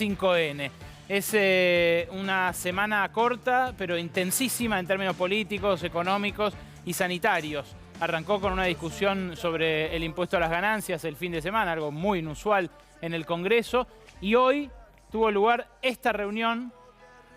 5N. Es una semana corta, pero intensísima en términos políticos, económicos y sanitarios. Arrancó con una discusión sobre el impuesto a las ganancias el fin de semana, algo muy inusual en el Congreso. Y hoy tuvo lugar esta reunión.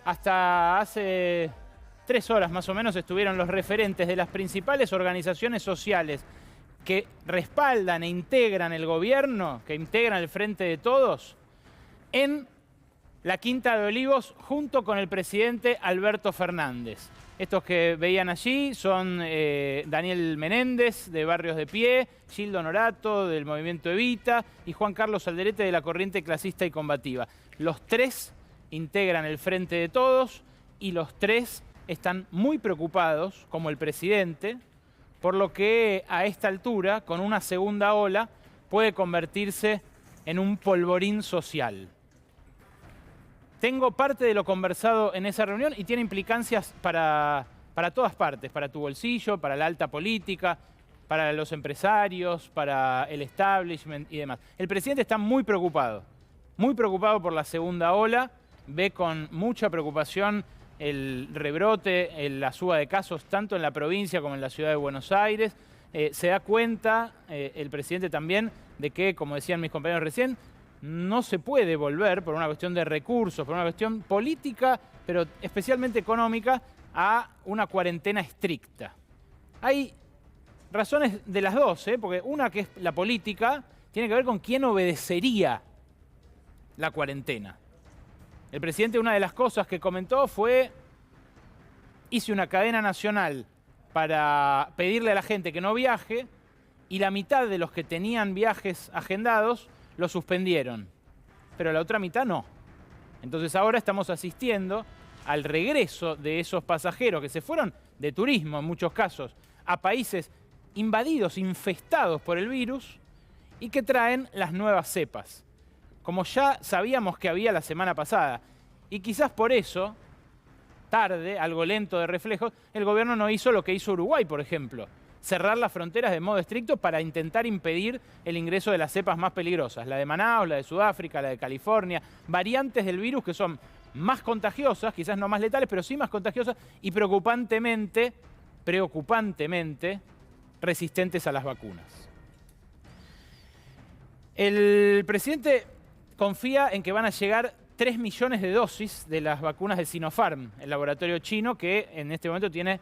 Hasta hace 3 horas más o menos estuvieron los referentes de las principales organizaciones sociales que respaldan e integran el gobierno, que integran el Frente de Todos, en la Quinta de Olivos junto con el presidente Alberto Fernández. Estos que veían allí son Daniel Menéndez, de Barrios de Pie, Gildo Norato, del Movimiento Evita, y Juan Carlos Alderete, de la Corriente Clasista y Combativa. Los 3 integran el Frente de Todos y los 3 están muy preocupados, como el presidente, por lo que a esta altura, con una segunda ola, puede convertirse en un polvorín social. Tengo parte de lo conversado en esa reunión y tiene implicancias para todas partes, para tu bolsillo, para la alta política, para los empresarios, para el establishment y demás. El presidente está muy preocupado por la segunda ola, ve con mucha preocupación el rebrote, la suba de casos tanto en la provincia como en la ciudad de Buenos Aires. Se da cuenta el presidente también de que, como decían mis compañeros recién, no se puede volver por una cuestión de recursos, por una cuestión política, pero especialmente económica, a una cuarentena estricta. Hay razones de las dos, porque una, que es la política, tiene que ver con quién obedecería la cuarentena. El presidente, una de las cosas que comentó fue: hice una cadena nacional para pedirle a la gente que no viaje y la mitad de los que tenían viajes agendados lo suspendieron, pero la otra mitad no. Entonces ahora estamos asistiendo al regreso de esos pasajeros que se fueron de turismo, en muchos casos, a países invadidos, infestados por el virus, y que traen las nuevas cepas, como ya sabíamos que había la semana pasada. Y quizás por eso, tarde, algo lento de reflejos, el gobierno no hizo lo que hizo Uruguay, por ejemplo: cerrar las fronteras de modo estricto para intentar impedir el ingreso de las cepas más peligrosas, la de Manaus, la de Sudáfrica, la de California, variantes del virus que son más contagiosas, quizás no más letales, pero sí más contagiosas y preocupantemente resistentes a las vacunas. El presidente confía en que van a llegar 3 millones de dosis de las vacunas de Sinopharm, el laboratorio chino que en este momento tiene,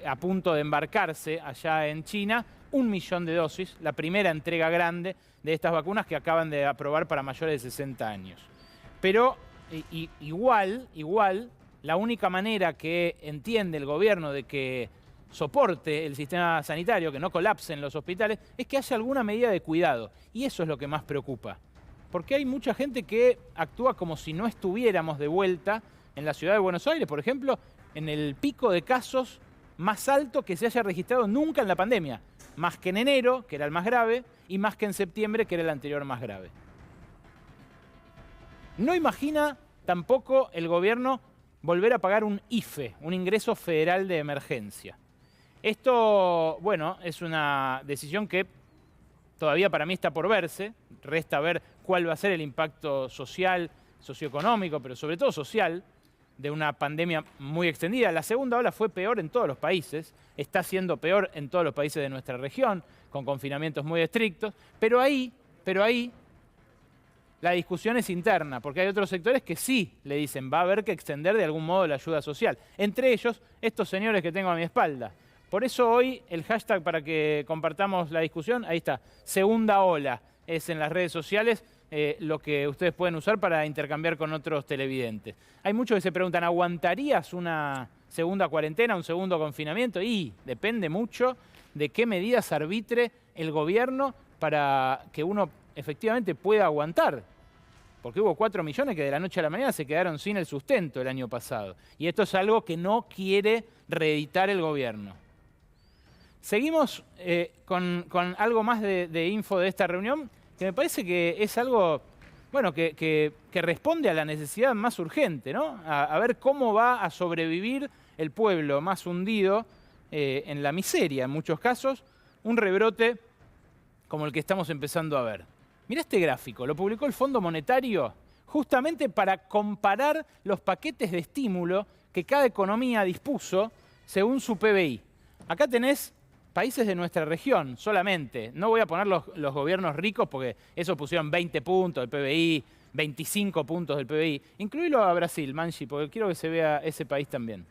a punto de embarcarse allá en China, 1 millón de dosis, la primera entrega grande de estas vacunas que acaban de aprobar para mayores de 60 años. Pero igual, la única manera que entiende el gobierno de que soporte el sistema sanitario, que no colapsen los hospitales, es que haya alguna medida de cuidado. Y eso es lo que más preocupa. Porque hay mucha gente que actúa como si no estuviéramos de vuelta en la ciudad de Buenos Aires, por ejemplo, en el pico de casos más alto que se haya registrado nunca en la pandemia. Más que en enero, que era el más grave, y más que en septiembre, que era el anterior más grave. No imagina tampoco el gobierno volver a pagar un IFE, un ingreso federal de emergencia. Esto, es una decisión que todavía para mí está por verse. Resta ver cuál va a ser el impacto social, socioeconómico, pero sobre todo social, de una pandemia muy extendida. La segunda ola fue peor en todos los países, está siendo peor en todos los países de nuestra región, con confinamientos muy estrictos, pero ahí la discusión es interna, porque hay otros sectores que sí le dicen va a haber que extender de algún modo la ayuda social. Entre ellos, estos señores que tengo a mi espalda. Por eso hoy el hashtag para que compartamos la discusión, ahí está, segunda ola, es en las redes sociales lo que ustedes pueden usar para intercambiar con otros televidentes. Hay muchos que se preguntan, ¿aguantarías una segunda cuarentena, un segundo confinamiento? Y depende mucho de qué medidas arbitre el gobierno para que uno efectivamente pueda aguantar. Porque hubo 4 millones que de la noche a la mañana se quedaron sin el sustento el año pasado. Y esto es algo que no quiere reeditar el gobierno. Seguimos con algo más de info de esta reunión, que me parece que es algo que responde a la necesidad más urgente, ¿no? A ver cómo va a sobrevivir el pueblo más hundido en la miseria, en muchos casos, un rebrote como el que estamos empezando a ver. Mirá este gráfico, lo publicó el Fondo Monetario justamente para comparar los paquetes de estímulo que cada economía dispuso según su PBI. Acá tenés países de nuestra región solamente. No voy a poner los gobiernos ricos porque esos pusieron 20 puntos del PBI, 25 puntos del PBI. Incluílo a Brasil, Manchi, porque quiero que se vea ese país también.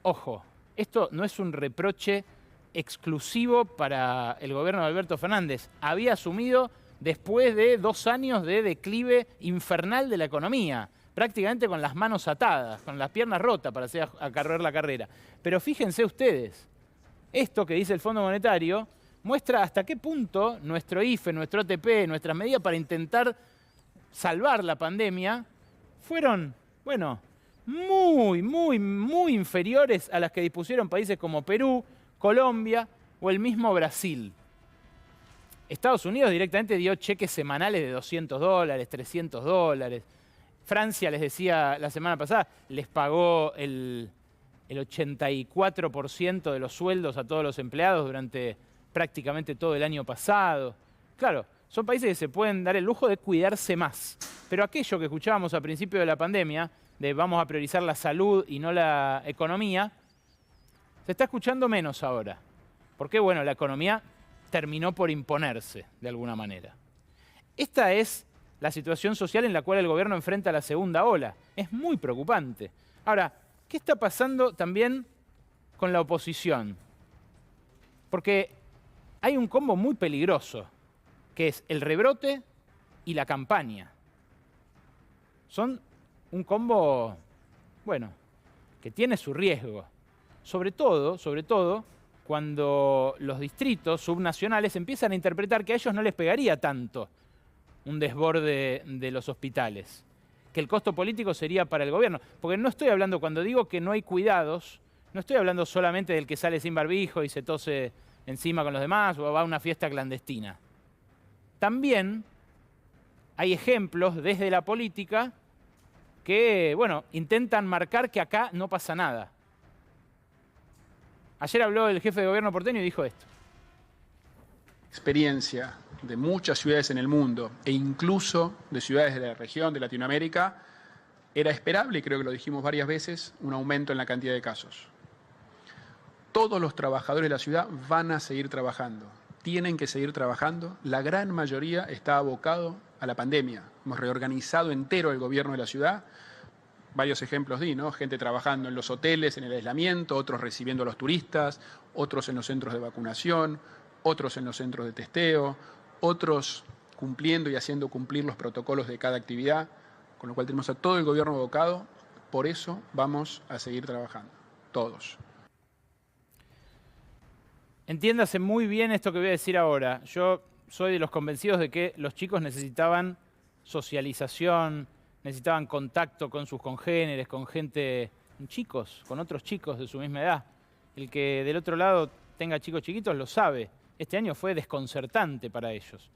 Ojo, esto no es un reproche exclusivo para el gobierno de Alberto Fernández. Había asumido después de 2 años de declive infernal de la economía, prácticamente con las manos atadas, con las piernas rotas para hacer a correr la carrera. Pero fíjense ustedes, esto que dice el Fondo Monetario muestra hasta qué punto nuestro IFE, nuestro OTP, nuestras medidas para intentar salvar la pandemia fueron, bueno, muy inferiores a las que dispusieron países como Perú, Colombia o el mismo Brasil. Estados Unidos directamente dio cheques semanales de $200, $300. Francia, les decía la semana pasada, les pagó el 84% de los sueldos a todos los empleados durante prácticamente todo el año pasado. Claro, son países que se pueden dar el lujo de cuidarse más. Pero aquello que escuchábamos al principio de la pandemia, de vamos a priorizar la salud y no la economía, se está escuchando menos ahora. Porque, bueno, la economía terminó por imponerse de alguna manera. Esta es la situación social en la cual el gobierno enfrenta la segunda ola. Es muy preocupante. Ahora, ¿qué está pasando también con la oposición? Porque hay un combo muy peligroso, que es el rebrote y la campaña. Son un combo, bueno, que tiene su riesgo. Sobre todo, cuando los distritos subnacionales empiezan a interpretar que a ellos no les pegaría tanto un desborde de los hospitales, que el costo político sería para el gobierno. Porque no estoy hablando, cuando digo que no hay cuidados, no estoy hablando solamente del que sale sin barbijo y se tose encima con los demás o va a una fiesta clandestina. También hay ejemplos desde la política que, bueno, intentan marcar que acá no pasa nada. Ayer habló el jefe de gobierno porteño y dijo esto. Experiencia de muchas ciudades en el mundo e incluso de ciudades de la región, de Latinoamérica, era esperable, y creo que lo dijimos varias veces, un aumento en la cantidad de casos. Todos los trabajadores de la ciudad van a seguir trabajando, tienen que seguir trabajando. La gran mayoría está abocado a la pandemia. Hemos reorganizado entero el gobierno de la ciudad. Varios ejemplos di, ¿no? Gente trabajando en los hoteles, en el aislamiento, otros recibiendo a los turistas, otros en los centros de vacunación, otros en los centros de testeo, otros cumpliendo y haciendo cumplir los protocolos de cada actividad, con lo cual tenemos a todo el gobierno abocado. Por eso vamos a seguir trabajando, todos. Entiéndase muy bien esto que voy a decir ahora. Yo soy de los convencidos de que los chicos necesitaban socialización, necesitaban contacto con sus congéneres, con gente, chicos, con otros chicos de su misma edad. El que del otro lado tenga chicos chiquitos lo sabe. Este año fue desconcertante para ellos.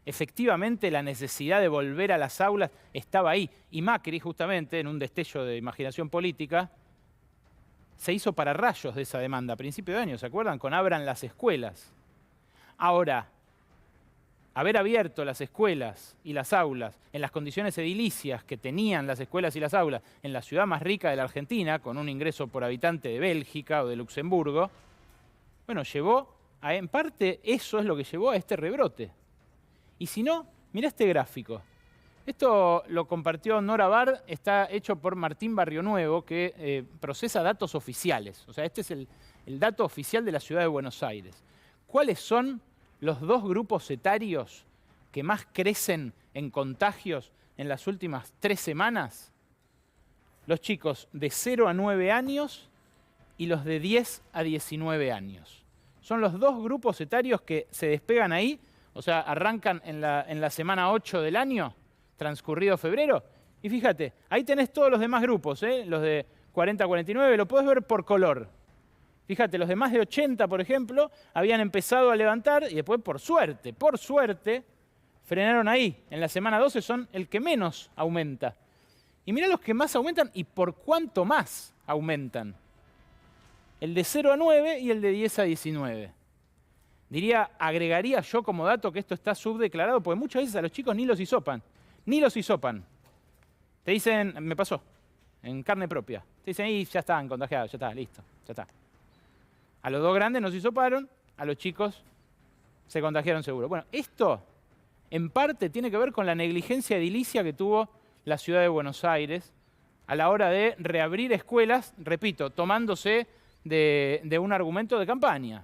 Efectivamente, la necesidad de volver a las aulas estaba ahí. Y Macri, justamente, en un destello de imaginación política, se hizo pararrayos de esa demanda a principio de año, ¿se acuerdan? Con abran las escuelas. Ahora, haber abierto las escuelas y las aulas en las condiciones edilicias que tenían las escuelas y las aulas en la ciudad más rica de la Argentina, con un ingreso por habitante de Bélgica o de Luxemburgo, bueno, llevó a, en parte, eso es lo que llevó a este rebrote. Y si no, mirá este gráfico. Esto lo compartió Nora Bard, está hecho por Martín Barrionuevo, que procesa datos oficiales. O sea, este es el dato oficial de la ciudad de Buenos Aires. ¿Cuáles son los 2 grupos etarios que más crecen en contagios en las últimas 3 semanas? Los chicos de 0 a 9 años y los de 10 a 19 años. Son los 2 grupos etarios que se despegan ahí, o sea, arrancan en la semana 8 del año, transcurrido febrero, y fíjate, ahí tenés todos los demás grupos, los de 40 a 49, lo podés ver por color. Fíjate, los de más de 80, por ejemplo, habían empezado a levantar y después, por suerte, frenaron ahí. En la semana 12 son el que menos aumenta. Y mirá los que más aumentan y por cuánto más aumentan. El de 0 a 9 y el de 10 a 19. agregaría yo como dato que esto está subdeclarado, porque muchas veces a los chicos ni los hisopan. Ni los hisopan. Te dicen, me pasó, en carne propia. Te dicen, y ya están contagiados, ya está, listo, ya está. A los 2 grandes nos hisoparon, a los chicos se contagiaron seguro. Bueno, esto en parte tiene que ver con la negligencia edilicia que tuvo la ciudad de Buenos Aires a la hora de reabrir escuelas, repito, tomándose de un argumento de campaña,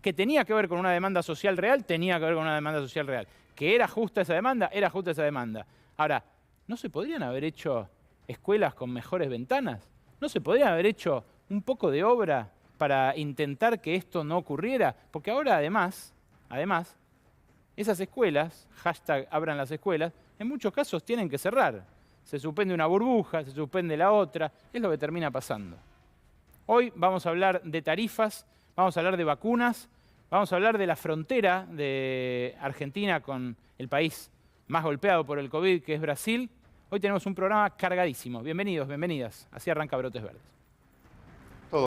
que tenía que ver con una demanda social real, que era justa esa demanda, Ahora, ¿no se podrían haber hecho escuelas con mejores ventanas? ¿No se podrían haber hecho un poco de obra para intentar que esto no ocurriera? Porque ahora además, esas escuelas, #abran las escuelas, en muchos casos tienen que cerrar. Se suspende una burbuja, se suspende la otra, es lo que termina pasando. Hoy vamos a hablar de tarifas, vamos a hablar de vacunas, vamos a hablar de la frontera de Argentina con el país más golpeado por el COVID, que es Brasil. Hoy tenemos un programa cargadísimo. Bienvenidos, bienvenidas. Así arranca Brotes Verdes.